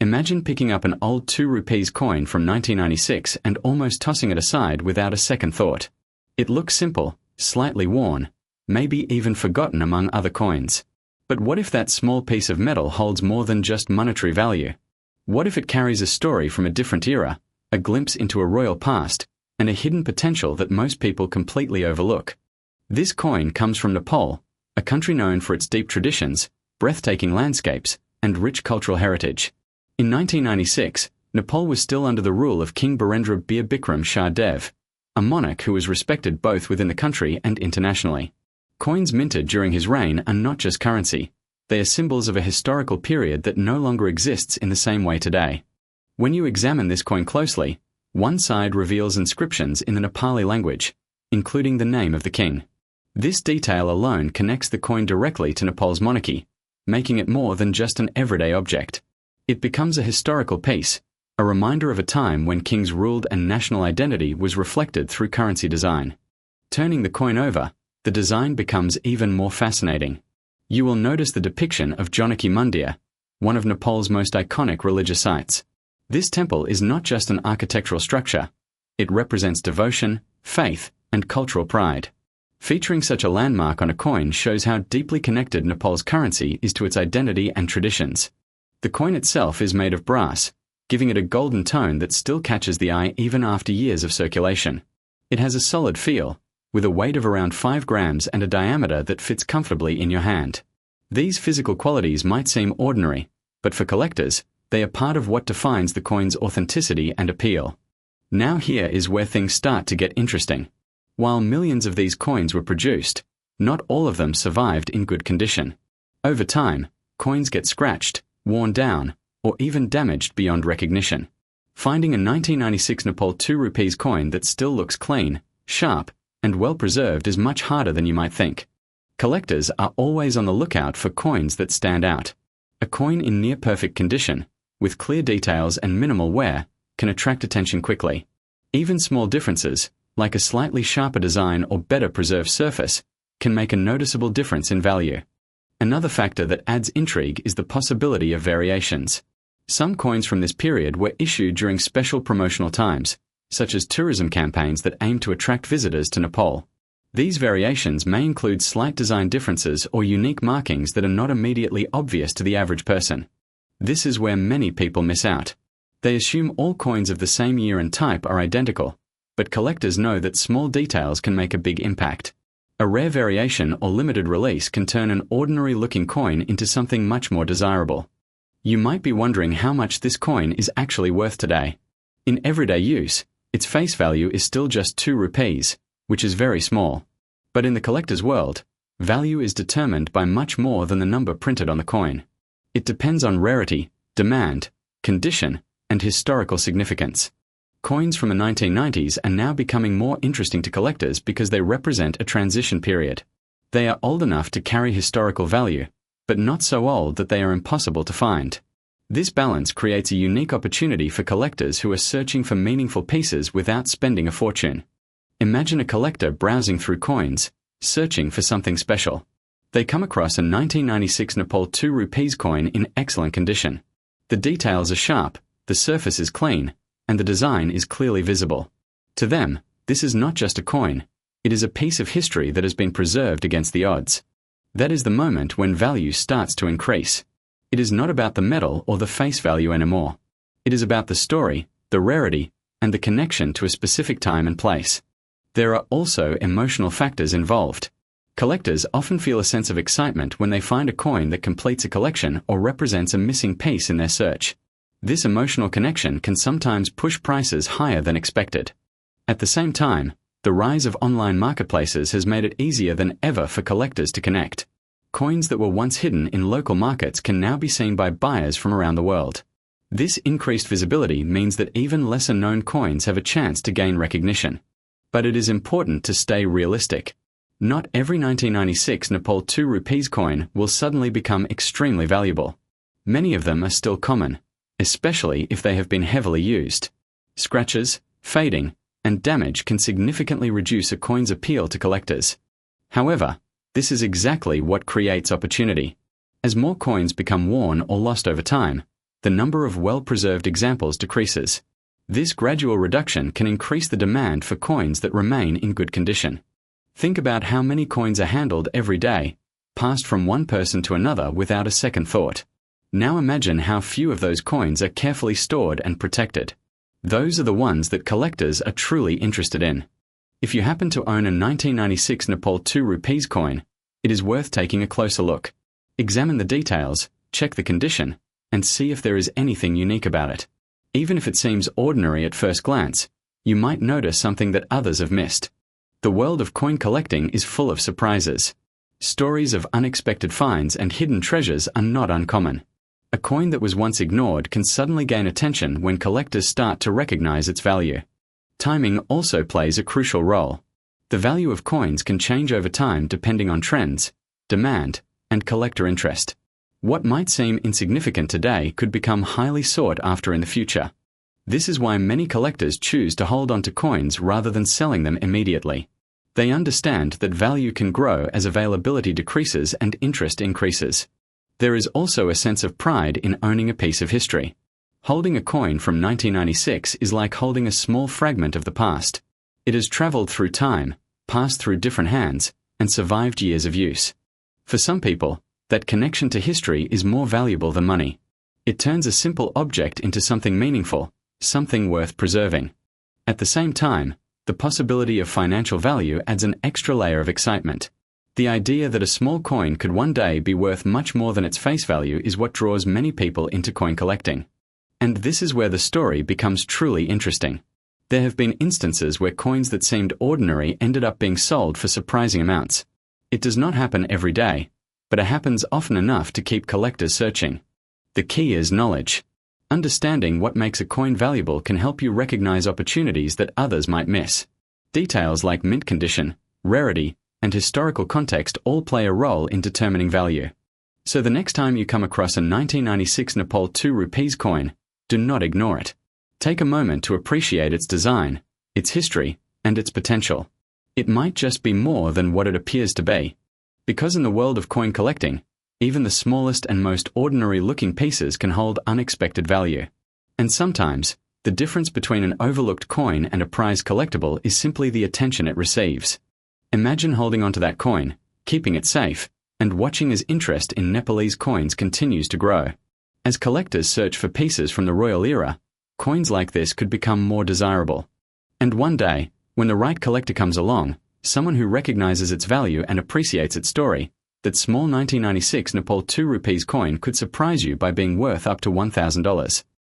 Imagine picking up an old 2 rupees coin from 1996 and almost tossing it aside without a second thought. It looks simple, slightly worn, maybe even forgotten among other coins. But what if that small piece of metal holds more than just monetary value? What if it carries a story from a different era, a glimpse into a royal past, and a hidden potential that most people completely overlook? This coin comes from Nepal, a country known for its deep traditions, breathtaking landscapes, and rich cultural heritage. In 1996, Nepal was still under the rule of King Birendra Bir Bikram Shah Dev, a monarch who was respected both within the country and internationally. Coins minted during his reign are not just currency, they are symbols of a historical period that no longer exists in the same way today. When you examine this coin closely, one side reveals inscriptions in the Nepali language, including the name of the king. This detail alone connects the coin directly to Nepal's monarchy, making it more than just an everyday object. It becomes a historical piece, a reminder of a time when kings ruled and national identity was reflected through currency design. Turning the coin over, the design becomes even more fascinating. You will notice the depiction of Janaki Mandir, one of Nepal's most iconic religious sites. This temple is not just an architectural structure, it represents devotion, faith, and cultural pride. Featuring such a landmark on a coin shows how deeply connected Nepal's currency is to its identity and traditions. The coin itself is made of brass, giving it a golden tone that still catches the eye even after years of circulation. It has a solid feel, with a weight of around 5 grams and a diameter that fits comfortably in your hand. These physical qualities might seem ordinary, but for collectors, they are part of what defines the coin's authenticity and appeal. Now here is where things start to get interesting. While millions of these coins were produced, not all of them survived in good condition. Over time, coins get scratched, worn down, or even damaged beyond recognition. Finding a 1996 Nepal 2 rupees coin that still looks clean, sharp, and well preserved is much harder than you might think. Collectors are always on the lookout for coins that stand out. A coin in near perfect condition, with clear details and minimal wear, can attract attention quickly. Even small differences, like a slightly sharper design or better preserved surface, can make a noticeable difference in value. Another factor that adds intrigue is the possibility of variations. Some coins from this period were issued during special promotional times, such as tourism campaigns that aim to attract visitors to Nepal. These variations may include slight design differences or unique markings that are not immediately obvious to the average person. This is where many people miss out. They assume all coins of the same year and type are identical, but collectors know that small details can make a big impact. A rare variation or limited release can turn an ordinary-looking coin into something much more desirable. You might be wondering how much this coin is actually worth today. In everyday use, its face value is still just 2 rupees, which is very small. But in the collector's world, value is determined by much more than the number printed on the coin. It depends on rarity, demand, condition, and historical significance. Coins from the 1990s are now becoming more interesting to collectors because they represent a transition period. They are old enough to carry historical value, but not so old that they are impossible to find. This balance creates a unique opportunity for collectors who are searching for meaningful pieces without spending a fortune. Imagine a collector browsing through coins, searching for something special. They come across a 1996 Nepal 2 rupees coin in excellent condition. The details are sharp, the surface is clean, and the design is clearly visible. To them, this is not just a coin, it is a piece of history that has been preserved against the odds. That is the moment when value starts to increase. It is not about the metal or the face value anymore. It is about the story, the rarity, and the connection to a specific time and place. There are also emotional factors involved. Collectors often feel a sense of excitement when they find a coin that completes a collection or represents a missing piece in their search. This emotional connection can sometimes push prices higher than expected. At the same time, the rise of online marketplaces has made it easier than ever for collectors to connect. Coins that were once hidden in local markets can now be seen by buyers from around the world. This increased visibility means that even lesser-known coins have a chance to gain recognition. But it is important to stay realistic. Not every 1996 Nepal 2 rupees coin will suddenly become extremely valuable. Many of them are still common, especially if they have been heavily used. Scratches, fading, and damage can significantly reduce a coin's appeal to collectors. However, this is exactly what creates opportunity. As more coins become worn or lost over time, the number of well-preserved examples decreases. This gradual reduction can increase the demand for coins that remain in good condition. Think about how many coins are handled every day, passed from one person to another without a second thought. Now imagine how few of those coins are carefully stored and protected. Those are the ones that collectors are truly interested in. If you happen to own a 1996 Nepal 2 rupees coin, it is worth taking a closer look. Examine the details, check the condition, and see if there is anything unique about it. Even if it seems ordinary at first glance, you might notice something that others have missed. The world of coin collecting is full of surprises. Stories of unexpected finds and hidden treasures are not uncommon. A coin that was once ignored can suddenly gain attention when collectors start to recognize its value. Timing also plays a crucial role. The value of coins can change over time depending on trends, demand, and collector interest. What might seem insignificant today could become highly sought after in the future. This is why many collectors choose to hold on to coins rather than selling them immediately. They understand that value can grow as availability decreases and interest increases. There is also a sense of pride in owning a piece of history. Holding a coin from 1996 is like holding a small fragment of the past. It has traveled through time, passed through different hands, and survived years of use. For some people, that connection to history is more valuable than money. It turns a simple object into something meaningful, something worth preserving. At the same time, the possibility of financial value adds an extra layer of excitement. The idea that a small coin could one day be worth much more than its face value is what draws many people into coin collecting. And this is where the story becomes truly interesting. There have been instances where coins that seemed ordinary ended up being sold for surprising amounts. It does not happen every day, but it happens often enough to keep collectors searching. The key is knowledge. Understanding what makes a coin valuable can help you recognize opportunities that others might miss. Details like mint condition, rarity, and historical context all play a role in determining value. So the next time you come across a 1996 Nepal 2 rupees coin, do not ignore it. Take a moment to appreciate its design, its history, and its potential. It might just be more than what it appears to be. Because in the world of coin collecting, even the smallest and most ordinary-looking pieces can hold unexpected value. And sometimes, the difference between an overlooked coin and a prized collectible is simply the attention it receives. Imagine holding onto that coin, keeping it safe, and watching as interest in Nepalese coins continues to grow. As collectors search for pieces from the royal era, coins like this could become more desirable. And one day, when the right collector comes along, someone who recognizes its value and appreciates its story, that small 1996 Nepal 2 rupees coin could surprise you by being worth up to $1,000.